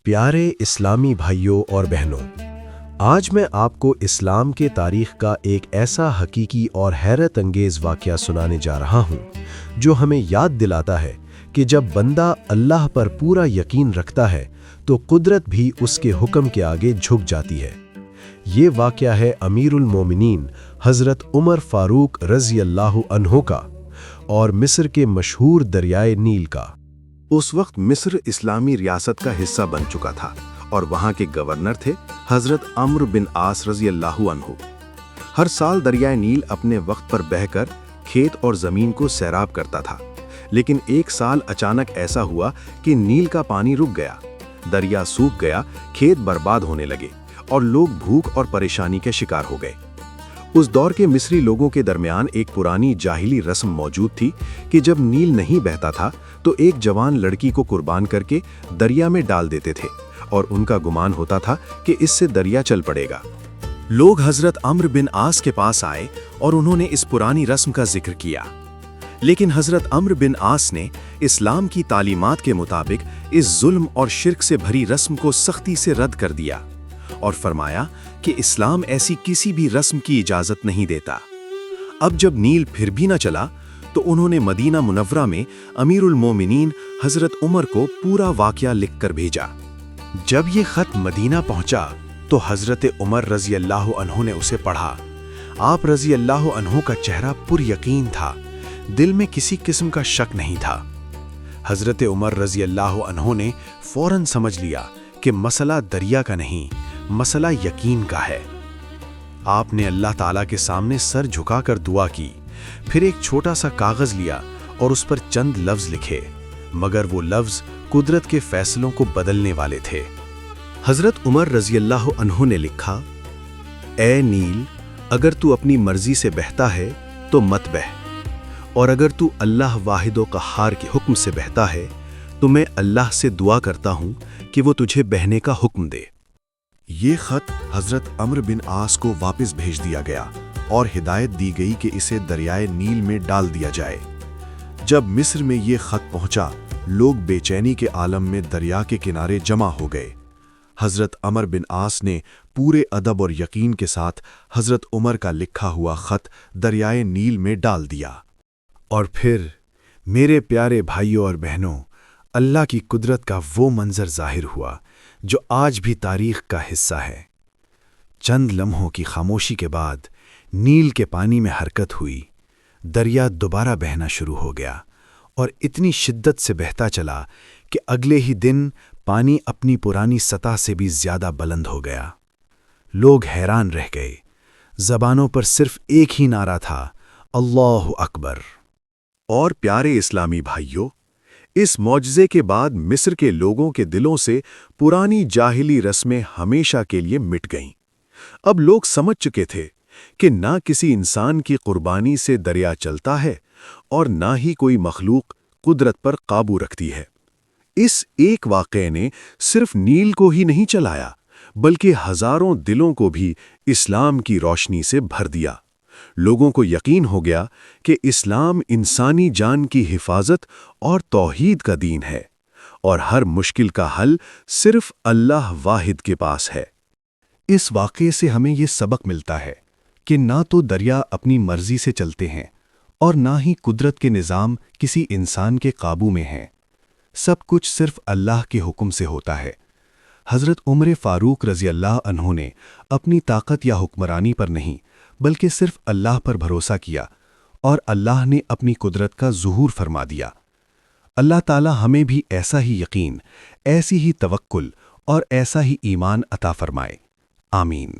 پیارے اسلامی بھائیوں اور بہنوں، آج میں آپ کو اسلام کے تاریخ کا ایک ایسا حقیقی اور حیرت انگیز واقعہ سنانے جا رہا ہوں جو ہمیں یاد دلاتا ہے کہ جب بندہ اللہ پر پورا یقین رکھتا ہے تو قدرت بھی اس کے حکم کے آگے جھک جاتی ہے۔ یہ واقعہ ہے امیر المومنین حضرت عمر فاروق رضی اللہ عنہ کا اور مصر کے مشہور دریائے نیل کا۔ اس وقت مصر اسلامی ریاست کا حصہ بن چکا تھا اور وہاں کے گورنر تھے حضرت عمرو بن عاص رضی اللہ عنہ۔ ہر سال دریائے نیل اپنے وقت پر بہہ کر کھیت اور زمین کو سیراب کرتا تھا، لیکن ایک سال اچانک ایسا ہوا کہ نیل کا پانی رک گیا، دریا سوکھ گیا، کھیت برباد ہونے لگے اور لوگ بھوک اور پریشانی کے شکار ہو گئے۔ اس دور کے مصری لوگوں کے درمیان ایک پرانی جاہلی رسم موجود تھی کہ جب نیل نہیں بہتا تھا تو ایک جوان لڑکی کو قربان کر کے دریا میں ڈال دیتے تھے اور ان کا گمان ہوتا تھا کہ اس سے دریا چل پڑے گا۔ لوگ حضرت عمرو بن عاص کے پاس آئے اور انہوں نے اس پرانی رسم کا ذکر کیا، لیکن حضرت عمرو بن عاص نے اسلام کی تعلیمات کے مطابق اس ظلم اور شرک سے بھری رسم کو سختی سے رد کر دیا اور فرمایا کہ اسلام ایسی کسی بھی رسم کی اجازت نہیں دیتا۔ اب جب نیل پھر بھی نہ چلا تو انہوں نے مدینہ منورہ میں امیر المومنین حضرت عمر کو پورا واقعہ لکھ کر بھیجا۔ جب یہ خط مدینہ پہنچا تو حضرت عمر رضی اللہ عنہ نے اسے پڑھا۔ آپ رضی اللہ عنہ کا چہرہ پر یقین تھا، دل میں کسی قسم کا شک نہیں تھا۔ حضرت عمر رضی اللہ عنہ نے فوراً سمجھ لیا کہ مسئلہ دریا کا نہیں، مسئلہ یقین کا ہے۔ آپ نے اللہ تعالیٰ کے سامنے سر جھکا کر دعا کی، پھر ایک چھوٹا سا کاغذ لیا اور اس پر چند لفظ لکھے، مگر وہ لفظ قدرت کے فیصلوں کو بدلنے والے تھے۔ حضرت عمر رضی اللہ عنہ نے لکھا، اے نیل، اگر تو اپنی مرضی سے بہتا ہے تو مت بہ، اور اگر تو اللہ واحد و قہار کے حکم سے بہتا ہے تو میں اللہ سے دعا کرتا ہوں کہ وہ تجھے بہنے کا حکم دے۔ یہ خط حضرت عمرو بن عاص کو واپس بھیج دیا گیا اور ہدایت دی گئی کہ اسے دریائے نیل میں ڈال دیا جائے۔ جب مصر میں یہ خط پہنچا، لوگ بے چینی کے عالم میں دریا کے کنارے جمع ہو گئے۔ حضرت عمرو بن عاص نے پورے ادب اور یقین کے ساتھ حضرت عمر کا لکھا ہوا خط دریائے نیل میں ڈال دیا۔ اور پھر میرے پیارے بھائیوں اور بہنوں، اللہ کی قدرت کا وہ منظر ظاہر ہوا جو آج بھی تاریخ کا حصہ ہے۔ چند لمحوں کی خاموشی کے بعد نیل کے پانی میں حرکت ہوئی، دریا دوبارہ بہنا شروع ہو گیا اور اتنی شدت سے بہتا چلا کہ اگلے ہی دن پانی اپنی پرانی سطح سے بھی زیادہ بلند ہو گیا۔ لوگ حیران رہ گئے، زبانوں پر صرف ایک ہی نعرہ تھا، اللہ اکبر۔ اور پیارے اسلامی بھائیوں، اس معجزے کے بعد مصر کے لوگوں کے دلوں سے پرانی جاہلی رسمیں ہمیشہ کے لیے مٹ گئیں۔ اب لوگ سمجھ چکے تھے کہ نہ کسی انسان کی قربانی سے دریا چلتا ہے اور نہ ہی کوئی مخلوق قدرت پر قابو رکھتی ہے۔ اس ایک واقعے نے صرف نیل کو ہی نہیں چلایا، بلکہ ہزاروں دلوں کو بھی اسلام کی روشنی سے بھر دیا۔ لوگوں کو یقین ہو گیا کہ اسلام انسانی جان کی حفاظت اور توحید کا دین ہے، اور ہر مشکل کا حل صرف اللہ واحد کے پاس ہے۔ اس واقعے سے ہمیں یہ سبق ملتا ہے کہ نہ تو دریا اپنی مرضی سے چلتے ہیں اور نہ ہی قدرت کے نظام کسی انسان کے قابو میں ہیں، سب کچھ صرف اللہ کے حکم سے ہوتا ہے۔ حضرت عمر فاروق رضی اللہ عنہ نے اپنی طاقت یا حکمرانی پر نہیں بلکہ صرف اللہ پر بھروسہ کیا، اور اللہ نے اپنی قدرت کا ظہور فرما دیا۔ اللہ تعالی ہمیں بھی ایسا ہی یقین، ایسی ہی توکل اور ایسا ہی ایمان عطا فرمائے، آمین۔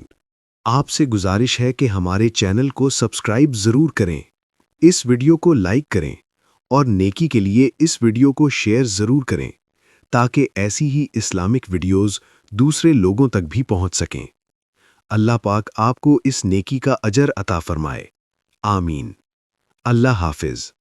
آپ سے گزارش ہے کہ ہمارے چینل کو سبسکرائب ضرور کریں، اس ویڈیو کو لائک کریں اور نیکی کے لیے اس ویڈیو کو شیئر ضرور کریں تاکہ ایسی ہی اسلامک ویڈیوز دوسرے لوگوں تک بھی پہنچ سکیں۔ اللہ پاک آپ کو اس نیکی کا اجر عطا فرمائے، آمین۔ اللہ حافظ۔